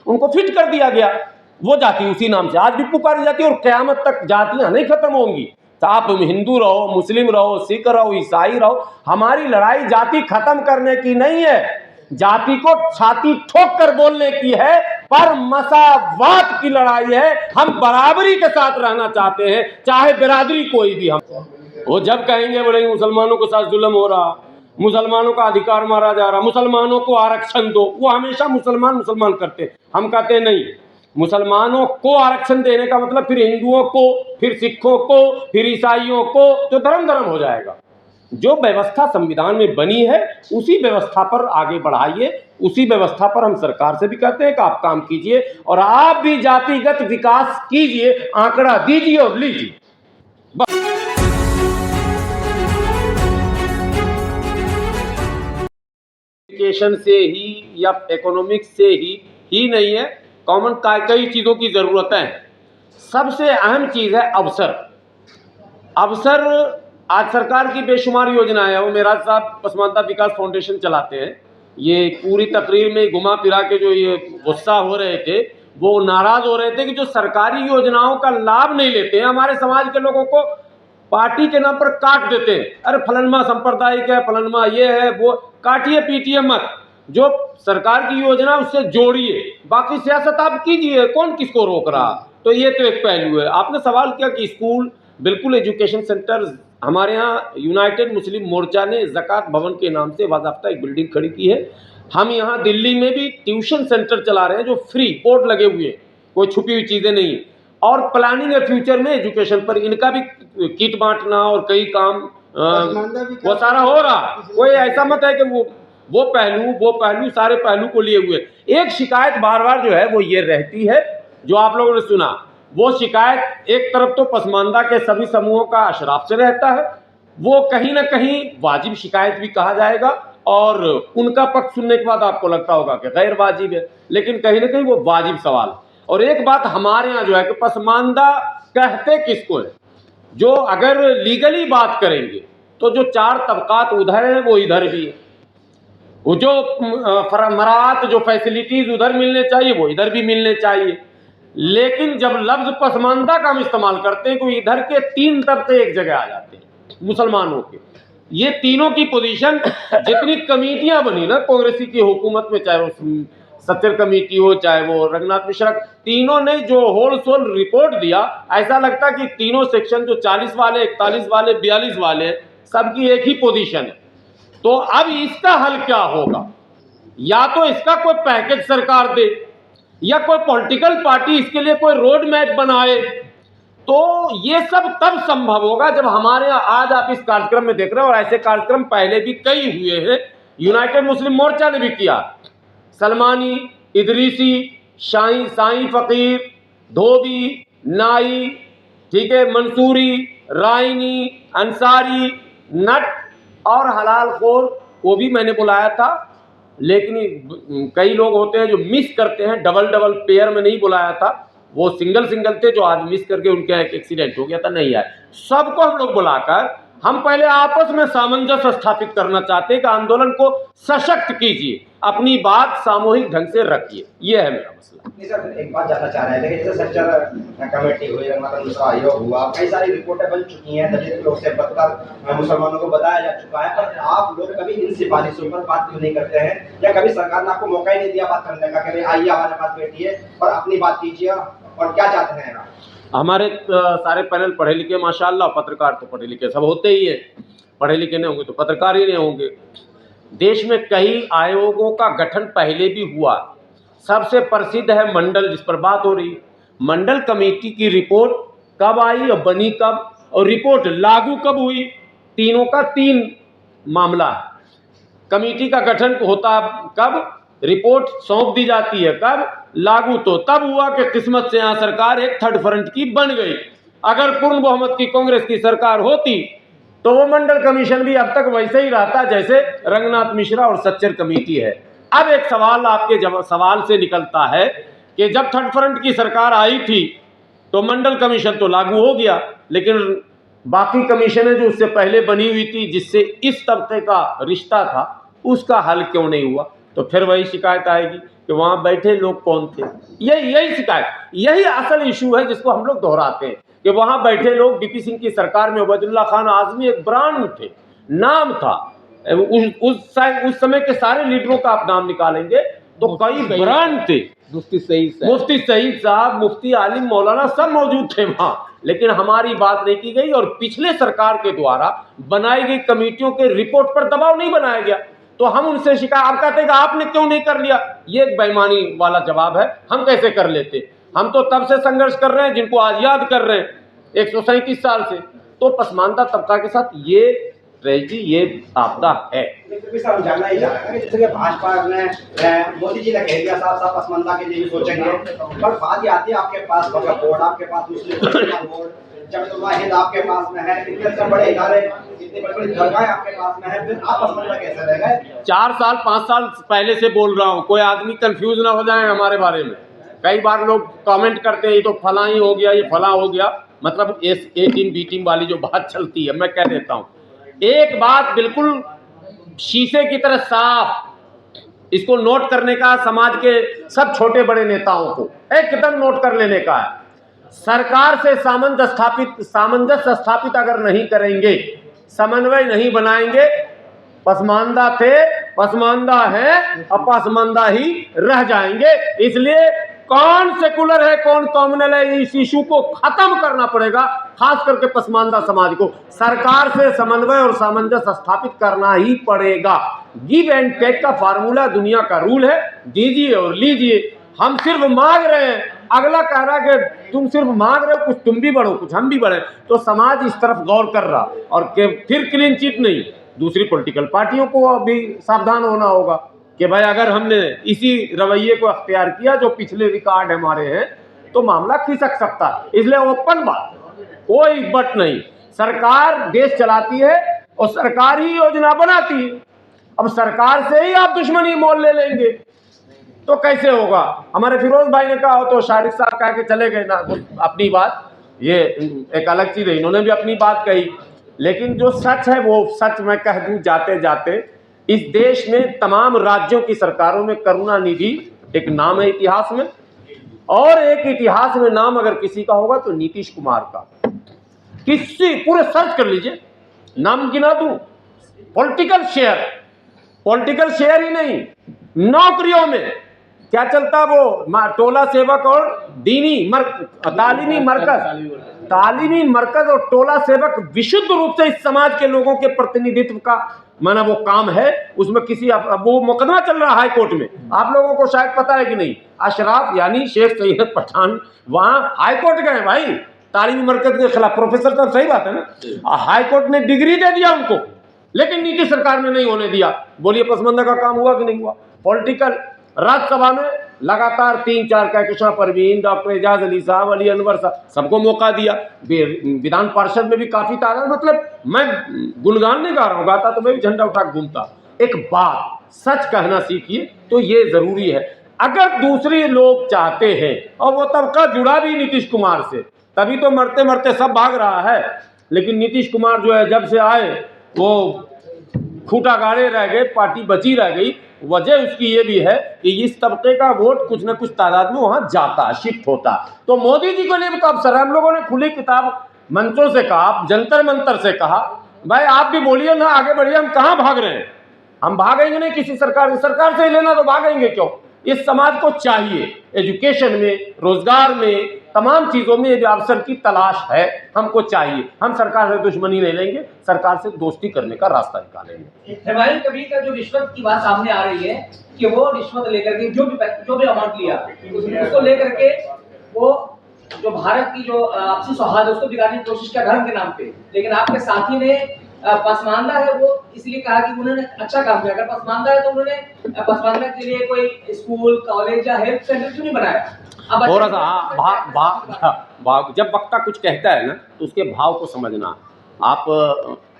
उनको फिट कर दिया गया, वो जाति उसी नाम से आज भी पुकारी जाती है और क़यामत तक जातियां नहीं खत्म होंगी। तो आप हिंदू रहो, मुस्लिम रहो, सिख रहो, ईसाई रहो, हमारी लड़ाई जाति खत्म करने की नहीं है, जाति को छाती ठोक कर बोलने की है, पर मसावात की लड़ाई है। हम बराबरी के साथ रहना चाहते हैं, चाहे बिरादरी कोई भी हम। वो जब कहेंगे बोलेंगे मुसलमानों के साथ जुल्म हो रहा, मुसलमानों का अधिकार मारा जा रहा, मुसलमानों को आरक्षण दो, वो हमेशा मुसलमान करते। हम कहते नहीं, मुसलमानों को आरक्षण देने का मतलब फिर हिंदुओं को, फिर सिखों को, फिर ईसाइयों को, तो धर्म हो जाएगा। जो व्यवस्था संविधान में बनी है उसी व्यवस्था पर आगे बढ़ाइए, उसी व्यवस्था पर हम सरकार से भी कहते हैं कि आप काम कीजिए और आप भी जातिगत विकास कीजिए, आंकड़ा दीजिए और लीजिए। एजुकेशन से ही या इकोनॉमिक्स से ही नहीं है, कॉमन कई चीज़ों की ज़रूरत है। सबसे अहम चीज़ है अवसर। आज सरकार की बेशुमार योजनाएं है, वो मेराज साहब पसमानदा विकास फाउंडेशन चलाते हैं। ये पूरी तकरीर में घुमा फिरा के जो ये गुस्सा हो रहे थे, वो नाराज़ हो रहे थे कि जो सरकारी योजनाओं का लाभ नहीं लेते हैं, हमारे समाज के लोगों को पार्टी के नाम पर काट देते हैं। अरे फलनमा सांप्रदायिक है, फलनमा ये है, वो काटिए पीटिए मत, जो सरकार की योजना उससे जोड़िए, बाकी सियासत आप कीजिए, कौन किसको रोक रहा। तो ये तो एक पहलू है। आपने सवाल किया कि स्कूल, बिल्कुल एजुकेशन सेंटर, हमारे यहाँ यूनाइटेड मुस्लिम मोर्चा ने ज़कात भवन के नाम से बाकायदा एक बिल्डिंग खड़ी की है। हम यहाँ दिल्ली में भी ट्यूशन सेंटर चला रहे हैं जो फ्री, बोर्ड लगे हुए हैं, कोई छुपी हुई चीज़ें नहीं, और प्लानिंग है फ्यूचर में एजुकेशन पर इनका भी किट बांटना और कई काम वो सारा हो रहा। कोई ऐसा मत है कि वो पहलू सारे पहलू को लिए हुए। एक शिकायत बार बार जो है वो ये रहती है, जो आप लोगों ने सुना, वो शिकायत एक तरफ तो पसमानदा के सभी समूहों का अशराफ से रहता है, वो कहीं ना कहीं वाजिब शिकायत भी कहा जाएगा, और उनका पक्ष सुनने के बाद आपको लगता होगा कि गैर वाजिब है, लेकिन कहीं ना कहीं वो वाजिब सवाल। और एक बात हमारे यहाँ जो है कि पसमानदा कहते किसको है, जो अगर लीगली बात करेंगे तो जो चार तबकात उधर है वो इधर भी है, वो जो मरात, जो फैसिलिटीज उधर मिलने चाहिए वो इधर भी मिलने चाहिए। लेकिन जब लफ्ज पसमानदा का हम इस्तेमाल करते हैं तो इधर के तीन तबके एक जगह आ जाते हैं मुसलमानों के। ये तीनों की पोजीशन, जितनी कमेटियां बनी ना कांग्रेसी की हुकूमत में, चाहे वो सत्तर कमेटी हो, चाहे वो रंगनाथ मिश्रा, तीनों ने जो होल सोल रिपोर्ट दिया, ऐसा लगता कि तीनों सेक्शन जो 40 वाले, 41 वाले, 42 वाले, सबकी एक ही पोजीशन है। तो अब इसका हल क्या होगा? या तो इसका कोई पैकेज सरकार दे, या कोई पॉलिटिकल पार्टी इसके लिए कोई रोड मैप बनाए। तो ये सब तब संभव होगा जब हमारे यहाँ, आज आप इस कार्यक्रम में देख रहे हो, और ऐसे कार्यक्रम पहले भी कई हुए हैं, यूनाइटेड मुस्लिम मोर्चा ने भी किया, सलमानी, इदरीसी, साईं फकीर, धोबी, नाई, ठीक है, मंसूरी, रायनी, अंसारी, नट और हलाल खोर को भी मैंने बुलाया था। लेकिन कई लोग होते हैं जो मिस करते हैं, डबल पेयर में नहीं बुलाया था, वो सिंगल थे जो आज मिस करके उनका एक एक्सीडेंट हो गया था, नहीं आए। सबको हम लोग बुलाकर हम पहले आपस में सामंजस्य स्थापित करना चाहते हैं कि आंदोलन को सशक्त कीजिए, अपनी बात सामूहिक ढंग से रखिए, ये है मेरा मसला। नहीं सर, एक बात जानना चाह रहे हैं, जैसे सेक्टर कमेटी हुई, रंगनाथ मिश्रा आयोग हुआ, कई सारी रिपोर्टें बन चुकी हैं, दलित लोग से बदतर मुसलमानों को बताया जा चुका है, पर आप लोग कभी इन सिफारिशों पर बात क्यों नहीं करते हैं? या कभी सरकार ने आपको मौका ही नहीं दिया बात करने का कि आइए हमारे पास बैठिए और अपनी बात कीजिए, और क्या चाहते हैं आप? हमारे सारे पैनल पढ़े लिखे माशाल्लाह, पत्रकार तो पढ़े लिखे सब होते ही है, पढ़े लिखे नहीं होंगे तो पत्रकार ही नहीं होंगे। देश में कई आयोगों का गठन पहले भी हुआ, सबसे प्रसिद्ध है मंडल, जिस पर बात हो रही। मंडल कमेटी की रिपोर्ट कब आई और बनी कब, और रिपोर्ट लागू कब हुई, तीनों का तीन मामला है। कमेटी का गठन होता कब, रिपोर्ट सौंप दी जाती है कब, लागू तो तब हुआ कि किस्मत से यहाँ सरकार एक थर्ड फ्रंट की बन गई। अगर पूर्ण बहुमत की कांग्रेस की सरकार होती तो वो मंडल कमीशन भी अब तक वैसे ही रहता जैसे रंगनाथ मिश्रा और सच्चर कमेटी है। अब एक सवाल आपके सवाल से निकलता है कि जब थर्ड फ्रंट की सरकार आई थी तो मंडल कमीशन तो लागू हो गया, लेकिन बाकी कमीशनें जो उससे पहले बनी हुई थी, जिससे इस तबके का रिश्ता था, उसका हल क्यों नहीं हुआ? तो फिर वही शिकायत आएगी कि वहाँ बैठे लोग कौन थे। यही शिकायत, यही असल इशू है जिसको हम लोग दोहराते हैं कि वहाँ बैठे लोग डीपी सिंह की सरकार में उबैदुल्ला खान आज़मी एक ब्रांड थे, नाम था। उस समय के सारे लीडरों का आप नाम निकालेंगे तो कई ब्रांड थे। मुफ्ती सईद साहब, मुफ्ती आलिम मौलाना सब मौजूद थे वहाँ, लेकिन हमारी बात नहीं की गई और पिछले सरकार के द्वारा बनाई गई कमेटियों के रिपोर्ट पर दबाव नहीं बनाया गया। तो हम उनसे शिकायत, आप कहते हैं कि आपने क्यों नहीं कर लिया, ये एक बेईमानी वाला जवाब है। हम कैसे कर लेते, हम तो तब से संघर्ष कर रहे हैं जिनको आज याद कर रहे हैं 137 साल से। तो पसमानदा तबका के साथ ये ट्रेजेडी, ये आपदा है। सर हम जानना ही चाह रहे हैं कि जैसे कि भाजपा ने मोदी जी ने कह दिया साहब पसमानदा के लिए सोचेंगे, पर बात ये आती है आपके पास वक्फ बोर्ड, आपके पास मुस्लिम बोर्ड, जब वाहिद आपके पास में है, इतने बड़े इदारे, इतनी बड़ी बड़ी दरगाहें आपके पास में है, फिर आप पसमानदा कैसे रह गए? 4 साल 5 साल पहले से बोल रहा हूँ, कोई आदमी कंफ्यूज ना हो जाए हमारे बारे में। कई बार लोग कमेंट करते हैं ये तो फला ही हो गया, ये फला हो गया, मतलब ए टीम बी टीम वाली जो बात चलती है। मैं कह देता हूँ एक बात बिल्कुल शीशे की तरह साफ, इसको नोट करने का समाज के सब छोटे बड़े नेताओं को एकदम नोट कर लेने का है। सरकार से सामंजस्य स्थापित अगर नहीं करेंगे, समन्वय नहीं बनाएंगे, पसमानदा थे, पसमानदा है और पसमानदा ही रह जाएंगे। इसलिए कौन सेकुलर है कौन कॉम्युनल है, इस इशू को खत्म करना पड़ेगा, खास करके पसमानदा समाज को। सरकार से समन्वय और सामंजस्य स्थापित करना ही पड़ेगा। गिव एंड टेक का फार्मूला दुनिया का रूल है, दीजिए और लीजिए। हम सिर्फ मांग रहे हैं, अगला कह रहा है कि तुम सिर्फ मांग रहे हो, कुछ तुम भी बढ़ो कुछ हम भी बढ़े। तो समाज इस तरफ गौर कर रहा, और फिर क्लीन चिट नहीं, दूसरी पॉलिटिकल पार्टियों को अभी सावधान होना होगा कि भाई अगर हमने इसी रवैये को अख्तियार किया जो पिछले रिकॉर्ड हमारे हैं तो मामला खिसक सकता है। इसलिए ओपन बात, कोई बट नहीं, सरकार देश चलाती है और सरकार ही योजना बनाती है। अब सरकार से ही आप दुश्मनी मोल ले लेंगे तो कैसे होगा। हमारे फिरोज भाई ने कहा हो तो शारिक साहब कह के चले गए ना अपनी बात, ये एक अलग चीज है, इन्होंने भी अपनी बात कही। लेकिन जो सच है वो सच मैं कह दूं जाते जाते, इस देश में तमाम राज्यों की सरकारों में करुणानिधि एक नाम है इतिहास में, और एक इतिहास में नाम अगर किसी का होगा तो नीतीश कुमार का। किसी पूरे सर्च कर लीजिए, नाम गिना दूं, पॉलिटिकल शेयर ही नहीं, नौकरियों में क्या चलता वो टोला सेवक और तालीमी मरकज और टोला सेवक विशुद्ध रूप से इस समाज के लोगों के प्रतिनिधित्व का माना वो काम है। उसमें किसी वो मुकदमा चल रहा हाई कोर्ट में, आप लोगों को शायद पता है कि नहीं, अशराफ यानी शेख सैयद पठान वहां हाई कोर्ट गए भाई, तालीमी मरकज के खिलाफ। प्रोफेसर तो सही बात है ना, हाई कोर्ट ने डिग्री दे दिया उनको, लेकिन नीतीश सरकार ने नहीं होने दिया। बोलिए पसमानदा का काम हुआ कि नहीं हुआ। पॉलिटिकल राज्यसभा में लगातार 3-4 कहकशां परवीन, डॉक्टर एजाज अली साहब, अली अनवर साहब, सबको मौका दिया। विधान पार्षद में भी काफी तादाद, मतलब मैं गुणगान नहीं गा रहा हूँ, गाता तो मैं भी झंडा उठा घूमता। एक बात सच कहना सीखिए तो ये जरूरी है। अगर दूसरे लोग चाहते हैं, और वो तबका जुड़ा भी नीतीश कुमार से, तभी तो मरते मरते सब भाग रहा है। लेकिन नीतीश कुमार जो है जब से आए वो खूंटा गाड़े रह गए, पार्टी बची रह गई। वजह उसकी ये भी है कि इस तबके का वोट कुछ न कुछ तादाद में वहां जाता, शिफ्ट होता। तो मोदी जी को लिए भी तो अवसर है। हम लोगों ने खुली किताब मंचों से कहा, जंतर मंतर से कहा, भाई आप भी बोलिए ना, आगे बढ़िए। हम कहाँ भाग रहे हैं, हम भागेंगे नहीं किसी सरकार से ही लेना, तो भागेंगे क्यों। इस समाज को चाहिए एजुकेशन में, रोजगार में, तमाम चीजों में ये अवसर की तलाश है, हमको चाहिए। हम सरकार से दुश्मनी नहीं लेंगे, सरकार से दोस्ती करने का रास्ता निकालेंगे। हिमालय कबीर का जो रिश्वत की बात सामने आ रही है कि वो रिश्वत लेकर के जो भी अमाउंट लिया उसको लेकर के वो जो भारत की जो आपसी सौहार्द उसको बिगाड़ने की कोशिश किया धर्म के नाम पे। लेकिन आपके साथी ने पसमानदा है वो इसलिए कहा कि उन्होंने अच्छा काम किया। अगर पसमानदा है तो उन्होंने पसमानदा के लिए कोई स्कूल, कॉलेज या हेल्थ सेंटर क्यों नहीं बनाया। थोड़ा सा जब वक्ता कुछ कहता है ना तो उसके भाव को समझना। आप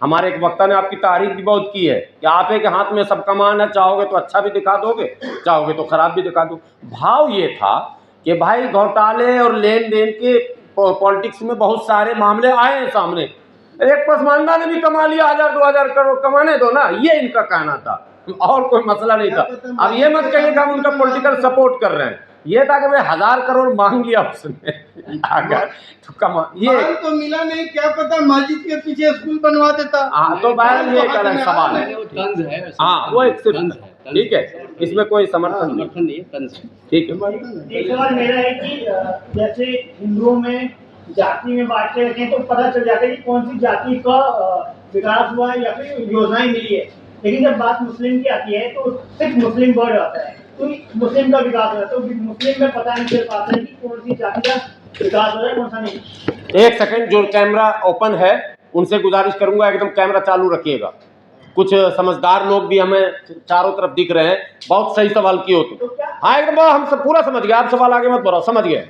हमारे एक वक्ता ने आपकी तारीफ भी बहुत की है कि आप एक हाथ में सब कमान है, चाहोगे तो अच्छा भी दिखा दोगे, चाहोगे तो खराब भी दिखा दो। भाव ये था कि भाई घोटाले और लेन देन के पॉलिटिक्स में बहुत सारे मामले आए हैं सामने। एक पसमानदा ने भी कमा लिया 1000-2000 करोड़, कमाने दो ना, ये इनका कहना था। और कोई मसला नहीं था। अब ये मत कहिए कि हम उनका पॉलिटिकल सपोर्ट कर रहे हैं, ये था कि भाई 1000 करोड़ मांग लिया उसने अगर तो कमा ये माल तो मिला नहीं, क्या पता मस्जिद के पीछे स्कूल बनवा देता। हाँ, तो बहरहाल ये एक अलग सवाल है। वो तंज है, हाँ, वो एक सिर्फ तंज है, तंज ठीक है, इसमें कोई समर्थन नहीं, समर्थन नहीं है, तंज है। ठीक है। एक सवाल मेरा है कि जैसे हिंदुओं में जाति में बांटते रहते हैं तो पता चल जाता है कि कौन सी जाति का विकास हुआ है या फिर योजनाएं मिली है, लेकिन जब बात मुस्लिम की आती है तो सिर्फ मुस्लिम वर्ड आता है, तो मुस्लिम का विकास हो रहा है, तो मुस्लिम में पता नहीं चल पाता है कि कौन सी जाति का विकास हो रहा है कौन सा नहीं। एक सेकंड, जो कैमरा ओपन है उनसे गुजारिश करूंगा एकदम कैमरा चालू रखिएगा। कुछ समझदार लोग भी हमें चारों तरफ दिख रहे हैं, बहुत सही सवाल किए हो तुम। हाँ एकदम, हम सब पूरा समझ गए, आप सवाल आगे मत बढ़ाओ, समझ गए।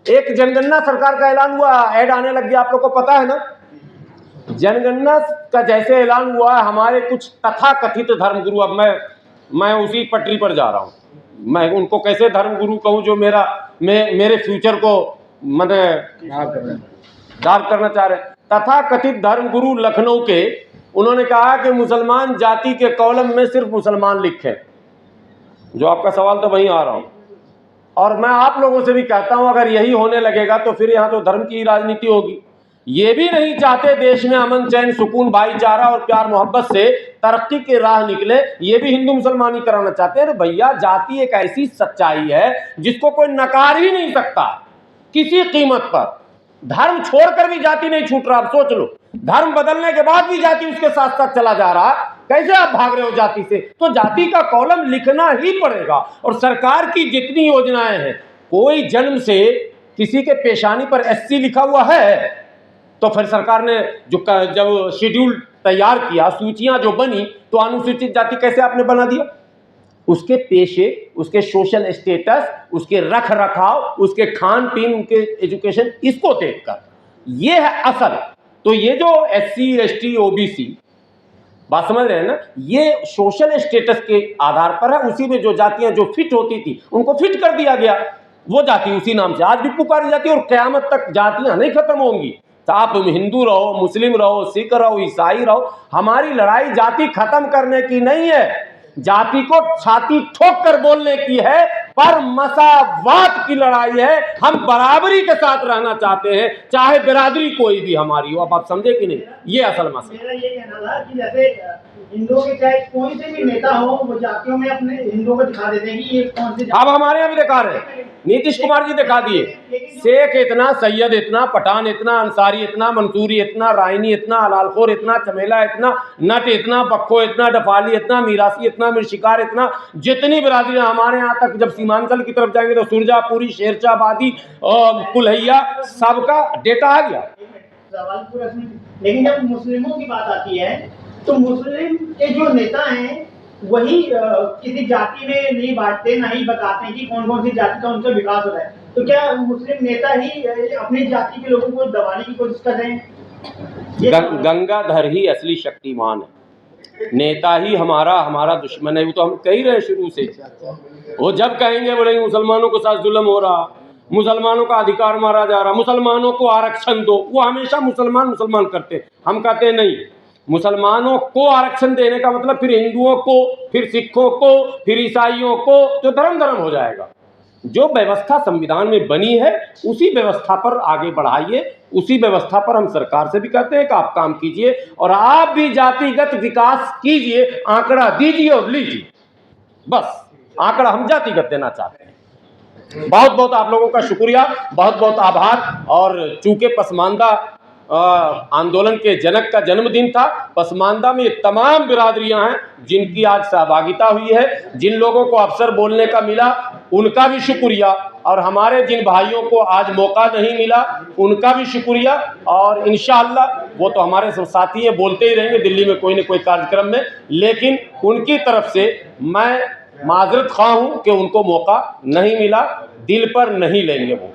एक जनगणना सरकार का ऐलान हुआ, ऐड आने लग गया, आप लोग को पता है ना। जनगणना का जैसे ऐलान हुआ, हमारे कुछ तथाकथित धर्मगुरु, अब मैं उसी पटरी पर जा रहा हूँ, मैं उनको कैसे धर्मगुरु कहूँ जो मेरे फ्यूचर को मैंने डार्क करना चाह रहे हैं। तथाकथित धर्मगुरु लखनऊ के, उन्होंने कहा कि मुसलमान जाति के कॉलम में सिर्फ मुसलमान लिखे। जो आपका सवाल तो वहीं आ रहा हूँ, और मैं आप लोगों से भी कहता हूं अगर यही होने लगेगा तो फिर यहाँ तो धर्म की राजनीति होगी। ये भी नहीं चाहते देश में अमन चैन सुकून भाईचारा और प्यार मोहब्बत से तरक्की के राह निकले, ये भी हिंदू मुसलमानी कराना चाहते हैं। भैया जाति एक ऐसी सच्चाई है जिसको कोई नकार ही नहीं सकता किसी कीमत पर। धर्म छोड़कर भी जाति नहीं छूट रहा। आप सोच लो, धर्म बदलने के बाद भी जाति उसके साथ साथ चला जा रहा, कैसे आप भाग रहे हो जाति से? तो जाति का कॉलम लिखना ही पड़ेगा। और सरकार की जितनी योजनाएं हैं, कोई जन्म से किसी के पेशानी पर SC लिखा हुआ है, तो फिर सरकार ने जब शेड्यूल तैयार किया, सूचियां जो बनी, तो अनुसूचित जाति कैसे आपने बना दिया? उसके पेशे, उसके सोशल स्टेटस, उसके रख रखाव, उसके खान पीन, उनके एजुकेशन, इसको देखकर ये है असल। तो ये जो SC ST OBC बात समझ रहे हैं ना, ये सोशल स्टेटस के आधार पर है। उसी में जो जातियां जो फिट होती थी उनको फिट कर दिया गया, वो जाति उसी नाम से आज भी पुकारी जाती है। और क़यामत तक जातियां नहीं खत्म होंगी। तो आप हिंदू रहो, मुस्लिम रहो, सिख रहो, ईसाई रहो, हमारी लड़ाई जाति खत्म करने की नहीं है, जाति को छाती ठोक कर बोलने की है, पर मसावात की लड़ाई है। हम बराबरी के साथ रहना चाहते हैं, चाहे बिरादरी कोई भी हमारी हो। अब आप समझे कि नहीं, ये असल मसला। मेरा ये कहना था कि जैसे हिंदुओं के चाहे कोई से भी नेता हो, वो जातियों में अपने हिंदुओं को दिखा देते हैं कि ये कौन सी अब हमारे यहाँ भी दिखा रहे हैं, नीतीश कुमार जी दिखा दिए, शेख इतना, सैयद इतना, पठान इतना, अंसारी इतना, मंसूरी इतना, रायनी इतना, हलालखोर इतना, चमेला इतना, नट इतना, बक्खो इतना, डफाली इतना, मीरासी इतना, मिर्शिकार इतना, जितनी बिरादरी हमारे यहाँ तक। जब सीमांचल की तरफ जाएंगे तो सुरजापुरी, शेरशाहबादी, कुल्हैया, सबका डेटा आ गया। सवाल पूरा सुनिए। लेकिन जब मुस्लिमों की बात आती है तो मुस्लिम के जो नेता हैं वही किसी जाति में नहीं बांटते, ना ही बताते हैं कि कौन कौन सी जाति का उनका विकास हो रहा है। तो क्या मुस्लिम नेता ही अपनी जाति के लोगों को दबाने की कोशिश कर रहे हैं? गंगाधर ही असली शक्तिमान है, नेता ही हमारा दुश्मन है। वो तो हम कह ही रहे शुरू से। वो जब कहेंगे बोलेंगे मुसलमानों के साथ जुल्म हो रहा, मुसलमानों का अधिकार मारा जा रहा, मुसलमानों को आरक्षण दो, वो हमेशा मुसलमान करते। हम कहते हैं नहीं, मुसलमानों को आरक्षण देने का मतलब फिर हिंदुओं को, फिर सिखों को, फिर ईसाइयों को, तो धर्म हो जाएगा। जो व्यवस्था संविधान में बनी है उसी व्यवस्था पर आगे बढ़ाइए, उसी व्यवस्था पर हम सरकार से भी कहते हैं कि आप काम कीजिए, और आप भी जातिगत विकास कीजिए, आंकड़ा दीजिए और लीजिए। बस आंकड़ा हम जातिगत देना चाहते हैं। बहुत बहुत आप लोगों का शुक्रिया, बहुत बहुत आभार। और चूंकि पसमानदा आंदोलन के जनक का जन्मदिन था, पसमानदा में ये तमाम बिरादरियां हैं जिनकी आज सहभागिता हुई है, जिन लोगों को अवसर बोलने का मिला उनका भी शुक्रिया, और हमारे जिन भाइयों को आज मौका नहीं मिला उनका भी शुक्रिया। और इंशाअल्लाह वो तो हमारे साथी हैं, बोलते ही रहेंगे दिल्ली में कोई न कोई कार्यक्रम में, लेकिन उनकी तरफ से मैं माजरत ख्वाह हूँ कि उनको मौका नहीं मिला, दिल पर नहीं लेंगे वो।